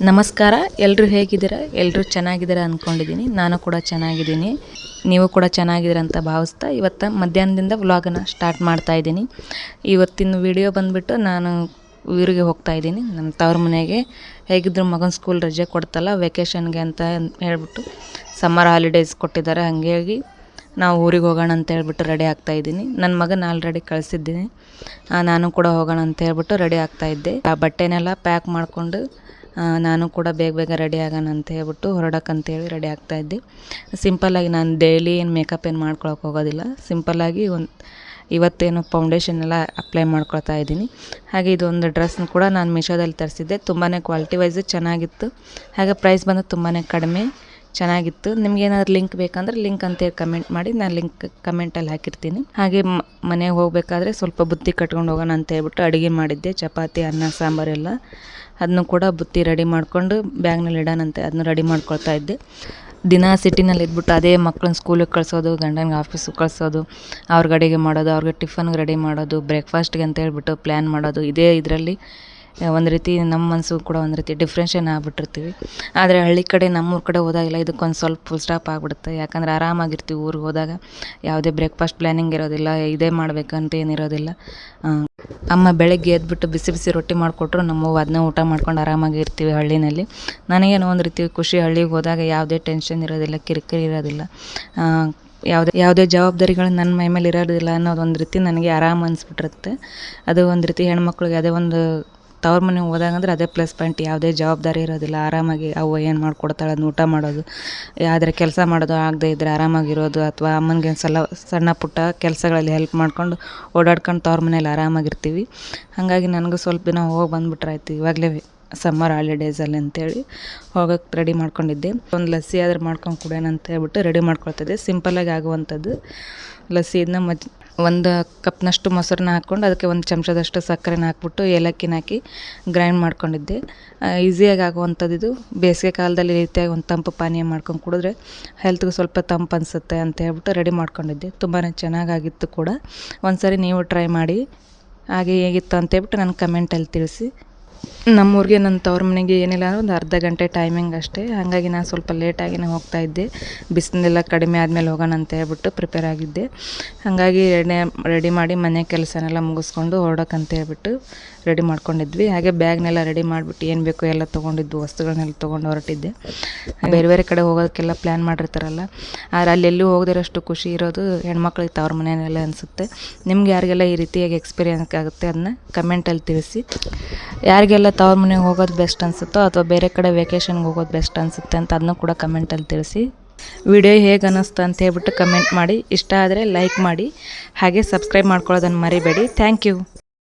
ನಮಸ್ಕಾರ, ಎಲ್ಲರೂ ಹೇಗಿದ್ದೀರಾ? ಎಲ್ಲರೂ ಚೆನ್ನಾಗಿದ್ದೀರಾ ಅಂದ್ಕೊಂಡಿದ್ದೀನಿ. ನಾನು ಕೂಡ ಚೆನ್ನಾಗಿದ್ದೀನಿ. ನೀವು ಕೂಡ ಚೆನ್ನಾಗಿದ್ದೀರ ಅಂತ ಭಾವಿಸ್ತಾ ಇವತ್ತು ಮಧ್ಯಾಹ್ನದಿಂದ ವ್ಲಾಗನ್ನು ಸ್ಟಾರ್ಟ್ ಮಾಡ್ತಾ ಇದ್ದೀನಿ. ಇವತ್ತಿನ ವಿಡಿಯೋ ಬಂದುಬಿಟ್ಟು ನಾನು ಊರಿಗೆ ಹೋಗ್ತಾ ಇದ್ದೀನಿ, ನಮ್ಮ ತವ್ರ ಮನೆಗೆ. ಹೇಗಿದ್ರು ಮಗನ ಸ್ಕೂಲ್ ರಜೆ ಕೊಡ್ತಲ್ಲ ವೆಕೇಷನ್ಗೆ ಅಂತ ಹೇಳ್ಬಿಟ್ಟು ಸಮ್ಮರ್ ಹಾಲಿಡೇಸ್ ಕೊಟ್ಟಿದ್ದಾರೆ. ಹಾಗಾಗಿ ನಾವು ಊರಿಗೆ ಹೋಗೋಣ ಅಂತ ಹೇಳ್ಬಿಟ್ಟು ರೆಡಿ ಆಗ್ತಾಯಿದ್ದೀನಿ. ನನ್ನ ಮಗನ ಆಲ್ರೆಡಿ ಕಳಿಸಿದ್ದೀನಿ, ನಾನು ಕೂಡ ಹೋಗೋಣ ಅಂತ ಹೇಳ್ಬಿಟ್ಟು ರೆಡಿ ಆಗ್ತಾಯಿದ್ದೆ. ಆ ಬಟ್ಟೆನೆಲ್ಲ ಪ್ಯಾಕ್ ಮಾಡಿಕೊಂಡು ನಾನು ಕೂಡ ಬೇಗ ರೆಡಿ ಆಗೋಣ ಅಂತ ಹೇಳ್ಬಿಟ್ಟು ಹೊರಡಕ್ಕಂತೇಳಿ ರೆಡಿ ಆಗ್ತಾಯಿದ್ದೆ. ಸಿಂಪಲ್ಲಾಗಿ ನಾನು ಡೈಲಿ ಏನು ಮೇಕಪ್ ಏನು ಮಾಡ್ಕೊಳಕ್ಕೆ ಹೋಗೋದಿಲ್ಲ. ಸಿಂಪಲ್ಲಾಗಿ ಇವತ್ತೇನು ಫೌಂಡೇಶನ್ ಎಲ್ಲ ಅಪ್ಲೈ ಮಾಡ್ಕೊಳ್ತಾ ಇದ್ದೀನಿ. ಹಾಗೆ ಇದೊಂದು ಡ್ರೆಸ್ನ ಕೂಡ ನಾನು ಮೀಶೋದಲ್ಲಿ ತರಿಸಿದ್ದೆ. ತುಂಬಾ ಕ್ವಾಲಿಟಿ ವೈಸ್ ಚೆನ್ನಾಗಿತ್ತು. ಹಾಗೆ ಪ್ರೈಸ್ ಬಂದು ತುಂಬಾ ಕಡಿಮೆ, ಚೆನ್ನಾಗಿತ್ತು. ನಿಮ್ಗೇನಾದ್ರು ಲಿಂಕ್ ಬೇಕಂದ್ರೆ ಲಿಂಕ್ ಅಂತೇಳಿ ಕಮೆಂಟ್ ಮಾಡಿ, ನಾನು ಲಿಂಕ್ ಕಮೆಂಟಲ್ಲಿ ಹಾಕಿರ್ತೀನಿ. ಹಾಗೆ ಮನೆಗೆ ಹೋಗಬೇಕಾದ್ರೆ ಸ್ವಲ್ಪ ಬುತ್ತಿ ಕಟ್ಕೊಂಡು ಹೋಗೋಣ ಅಂತ ಹೇಳ್ಬಿಟ್ಟು ಅಡುಗೆ ಮಾಡಿದ್ದೆ. ಚಪಾತಿ, ಅನ್ನ, ಸಾಂಬಾರೆಲ್ಲ ಅದನ್ನು ಕೂಡ ಬುತ್ತಿ ರೆಡಿ ಮಾಡಿಕೊಂಡು ಬ್ಯಾಗ್ನಲ್ಲಿ ಇಡೋಣಂತೆ ಅದನ್ನು ರೆಡಿ ಮಾಡ್ಕೊಳ್ತಾ ಇದ್ದೆ. ದಿನ ಸಿಟಿನಲ್ಲಿ ಇದ್ಬಿಟ್ಟು ಅದೇ ಮಕ್ಳನ್ನ ಸ್ಕೂಲಿಗೆ ಕಳಿಸೋದು, ಗಂಡನಿಗೆ ಆಫೀಸಿಗೆ ಕಳಿಸೋದು, ಅವ್ರಿಗೆ ಅಡುಗೆ ಮಾಡೋದು, ಅವ್ರಿಗೆ ಟಿಫನ್ಗೆ ರೆಡಿ ಮಾಡೋದು, ಬ್ರೇಕ್ಫಾಸ್ಟ್ಗೆ ಅಂತ ಹೇಳ್ಬಿಟ್ಟು ಪ್ಲ್ಯಾನ್ ಮಾಡೋದು, ಇದೇ ಇದರಲ್ಲಿ ಒಂದು ರೀತಿ ನಮ್ಮ ಮನಸ್ಸು ಕೂಡ ಒಂದು ರೀತಿ ಡಿಫ್ರೆನ್ಷನ್ ಆಗ್ಬಿಟ್ಟಿರ್ತೀವಿ. ಆದರೆ ಹಳ್ಳಿ ಕಡೆ ನಮ್ಮೂರ ಕಡೆ ಹೋದಾಗೆಲ್ಲ ಇದಕ್ಕೊಂದು ಸ್ವಲ್ಪ ಫುಲ್ ಸ್ಟಾಪ್ ಆಗಿಬಿಡುತ್ತೆ. ಯಾಕಂದರೆ ಆರಾಮಾಗಿರ್ತೀವಿ ಊರಿಗೆ ಹೋದಾಗ. ಯಾವುದೇ ಬ್ರೇಕ್ಫಾಸ್ಟ್ ಪ್ಲ್ಯಾನಿಂಗ್ ಇರೋದಿಲ್ಲ, ಇದೇ ಮಾಡಬೇಕಂತ ಏನಿರೋದಿಲ್ಲ. ಅಮ್ಮ ಬೆಳಗ್ಗೆ ಎದ್ಬಿಟ್ಟು ಬಿಸಿ ಬಿಸಿ ರೊಟ್ಟಿ ಮಾಡಿಕೊಟ್ರು ನಮ್ಮವ್ವ ಅದನ್ನ ಊಟ ಮಾಡ್ಕೊಂಡು ಆರಾಮಾಗಿ ಇರ್ತೀವಿ ಹಳ್ಳಿನಲ್ಲಿ. ನನಗೇನೋ ಒಂದು ರೀತಿ ಖುಷಿ, ಹಳ್ಳಿಗೆ ಹೋದಾಗ ಯಾವುದೇ ಟೆನ್ಷನ್ ಇರೋದಿಲ್ಲ, ಕಿರಿಕಿರಿ ಇರೋದಿಲ್ಲ, ಯಾವುದೇ ಜವಾಬ್ದಾರಿಗಳು ನನ್ನ ಮೈ ಮೇಲೆ ಇರೋದಿಲ್ಲ ಅನ್ನೋದೊಂದು ರೀತಿ ನನಗೆ ಆರಾಮ ಅನಿಸ್ಬಿಟ್ಟಿರುತ್ತೆ. ಅದು ಒಂದು ರೀತಿ ಹೆಣ್ಮಕ್ಳಿಗೆ ಅದೇ ಒಂದು ತವ್ರ ಮನೆಗೆ ಹೋದಾಗಂದ್ರೆ ಅದೇ ಪ್ಲಸ್ ಪಾಯಿಂಟ್. ಯಾವುದೇ ಜವಾಬ್ದಾರಿ ಇರೋದಿಲ್ಲ, ಆರಾಮಾಗಿ ಅವ್ವ ಏನು ಮಾಡ್ಕೊಡ್ತಾಳೆ ಅದನ್ನ ಊಟ ಮಾಡೋದು, ಯಾವುದೇ ಕೆಲಸ ಮಾಡೋದು ಆಗದೆ ಇದ್ದರೆ ಆರಾಮಾಗಿರೋದು, ಅಥವಾ ಅಮ್ಮನಿಗೆ ಸಣ್ಣ ಪುಟ್ಟ ಕೆಲಸಗಳಲ್ಲಿ ಹೆಲ್ಪ್ ಮಾಡ್ಕೊಂಡು ಓಡಾಡ್ಕೊಂಡು ತವ್ರ ಮನೇಲಿ ಆರಾಮಾಗಿರ್ತೀವಿ. ಹಾಗಾಗಿ ನನಗೂ ಸ್ವಲ್ಪ ದಿನ ಹೋಗಿ ಬಂದುಬಿಟ್ರಾಯ್ತು ಇವಾಗಲೇ ಸಮ್ಮರ್ ಹಾಲಿಡೇಸಲ್ಲಿ ಅಂತೇಳಿ ಹೋಗೋಕ್ಕೆ ರೆಡಿ ಮಾಡ್ಕೊಂಡಿದ್ದೆ. ಒಂದು ಲಸ್ಸಿ ಆದ್ರೆ ಮಾಡ್ಕೊಂಡು ಕುಡಿಯೋಣ ಅಂತ ಹೇಳ್ಬಿಟ್ಟು ರೆಡಿ ಮಾಡ್ಕೊಳ್ತಿದ್ದೆ. ಸಿಂಪಲ್ಲಾಗಿ ಆಗುವಂಥದ್ದು ಲಸ್ಸಿ. ಇದನ್ನ ಒಂದು ಕಪ್ನಷ್ಟು ಮೊಸರನ್ನ ಹಾಕ್ಕೊಂಡು ಅದಕ್ಕೆ ಒಂದು ಚಮಚದಷ್ಟು ಸಕ್ಕರೆನ ಹಾಕ್ಬಿಟ್ಟು ಏಲಕ್ಕಿನ ಹಾಕಿ ಗ್ರೈಂಡ್ ಮಾಡ್ಕೊಂಡಿದ್ದೆ. ಈಸಿಯಾಗಿ ಆಗುವಂಥದ್ದು ಇದು. ಬೇಸಿಗೆ ಕಾಲದಲ್ಲಿ ರೀತಿಯಾಗಿ ಒಂದು ತಂಪು ಪಾನೀಯ ಮಾಡ್ಕೊಂಡು ಕುಡಿದ್ರೆ ಹೆಲ್ತ್ಗೆ ಸ್ವಲ್ಪ ತಂಪು ಅನಿಸುತ್ತೆ ಅಂತ ಹೇಳ್ಬಿಟ್ಟು ರೆಡಿ ಮಾಡ್ಕೊಂಡಿದ್ದೆ. ತುಂಬಾ ಚೆನ್ನಾಗಾಗಿತ್ತು ಕೂಡ. ಒಂದು ಸಾರಿ ನೀವು ಟ್ರೈ ಮಾಡಿ, ಹಾಗೆ ಹೇಗಿತ್ತು ಅಂತೇಳ್ಬಿಟ್ಟು ನನಗೆ ಕಮೆಂಟಲ್ಲಿ ತಿಳಿಸಿ. ನಮ್ಮೂರಿಗೆ ನನ್ನ ತವ್ರ ಮನೆಗೆ ಏನಿಲ್ಲ ಅಂದ್ರೆ ಒಂದು ಅರ್ಧ ಗಂಟೆ ಟೈಮಿಂಗ್ ಅಷ್ಟೇ. ಹಾಗಾಗಿ ನಾನು ಸ್ವಲ್ಪ ಲೇಟಾಗಿನೇ ಹೋಗ್ತಾಯಿದ್ದೆ. ಬಿಸಿಲೆಲ್ಲ ಕಡಿಮೆ ಆದಮೇಲೆ ಹೋಗೋಣ ಅಂತ ಹೇಳ್ಬಿಟ್ಟು ಪ್ರಿಪೇರ್ ಆಗಿದ್ದೆ. ಹಾಗಾಗಿ ರೆಡಿ ಮಾಡಿ ಮನೆ ಕೆಲಸನೆಲ್ಲ ಮುಗಿಸ್ಕೊಂಡು ಹೊರಡೋಕ್ಕಂತ ಹೇಳ್ಬಿಟ್ಟು ರೆಡಿ ಮಾಡ್ಕೊಂಡಿದ್ವಿ. ಹಾಗೆ ಬ್ಯಾಗ್ನೆಲ್ಲ ರೆಡಿ ಮಾಡಿಬಿಟ್ಟು ಏನು ಬೇಕೋ ಎಲ್ಲ ತೊಗೊಂಡಿದ್ದು ವಸ್ತುಗಳನ್ನೆಲ್ಲ ತೊಗೊಂಡು ಹೊರಟಿದ್ದೆ. ಬೇರೆ ಬೇರೆ ಕಡೆ ಹೋಗೋದಕ್ಕೆಲ್ಲ ಪ್ಲ್ಯಾನ್ ಮಾಡಿರ್ತಾರಲ್ಲ, ಆದರೆ ಅಲ್ಲೆಲ್ಲೂ ಹೋಗದಿರೋಷ್ಟು ಖುಷಿ ಇರೋದು ಹೆಣ್ಮಕ್ಳಿಗೆ ತವ್ರ ಮನೆಯಲ್ಲ ಅನಿಸುತ್ತೆ. ನಿಮ್ಗೆ ಯಾರಿಗೆಲ್ಲ ಈ ರೀತಿಯಾಗಿ ಎಕ್ಸ್ಪೀರಿಯನ್ಸ್ ಆಗುತ್ತೆ ಅದನ್ನ ಕಮೆಂಟಲ್ಲಿ ತಿಳಿಸಿ. ಯಾರಿಗೆಲ್ಲ ತವ್ರ ಮನೆಗೆ ಹೋಗೋದು ಬೆಸ್ಟ್ ಅನಿಸುತ್ತೋ ಅಥವಾ ಬೇರೆ ಕಡೆ ವೆಕೇಷನ್ಗೆ ಹೋಗೋದು ಬೆಸ್ಟ್ ಅನಿಸುತ್ತೆ ಅಂತ ಅದನ್ನು ಕೂಡ ಕಮೆಂಟಲ್ಲಿ ತಿಳಿಸಿ. ವಿಡಿಯೋ ಹೇಗೆ ಅನ್ನಿಸ್ತು ಅಂತ ಹೇಳ್ಬಿಟ್ಟು ಕಮೆಂಟ್ ಮಾಡಿ. ಇಷ್ಟ ಆದರೆ ಲೈಕ್ ಮಾಡಿ, ಹಾಗೆ ಸಬ್ಸ್ಕ್ರೈಬ್ ಮಾಡ್ಕೊಳ್ಳೋದನ್ನು ಮರಿಬೇಡಿ. Thank you.